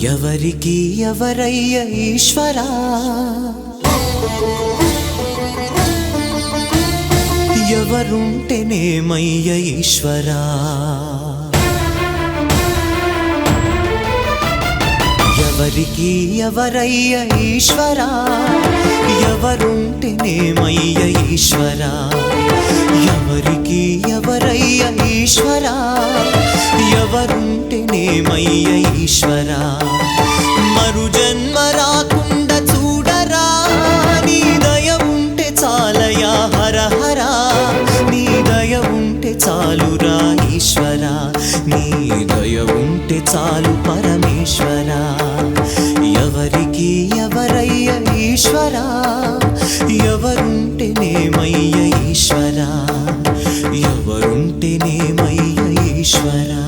ఎవరికి ఎవరయ్య ఈశ్వరా, ఎవరుంటేనేమయ్య ఈశ్వరా, ఎవరికి ఎవరయ్య ఈశ్వరా, ఎవరుంటేనేమయ్య ఈశ్వరా, ఎవరికి ఎవరయ్య ఈశ్వరా, ఎవరుంటేనేమయ్య ఈశ్వరా. మరు జన్మ రాకుండా చూడరా, నీ దయ ఉంటే చాలయా హర హరా, నీ దయ ఉంటే చాలురా ఈశ్వరా, నీ దయ ఉంటే చాలు పరమేశ్వరా. ఎవరికి ఎవరయ్య ఈశ్వరా, ఎవరుంటేనేమయ్య ఈశ్వరా, ఎవరుంటేనేమయ్య ఈశ్వరా.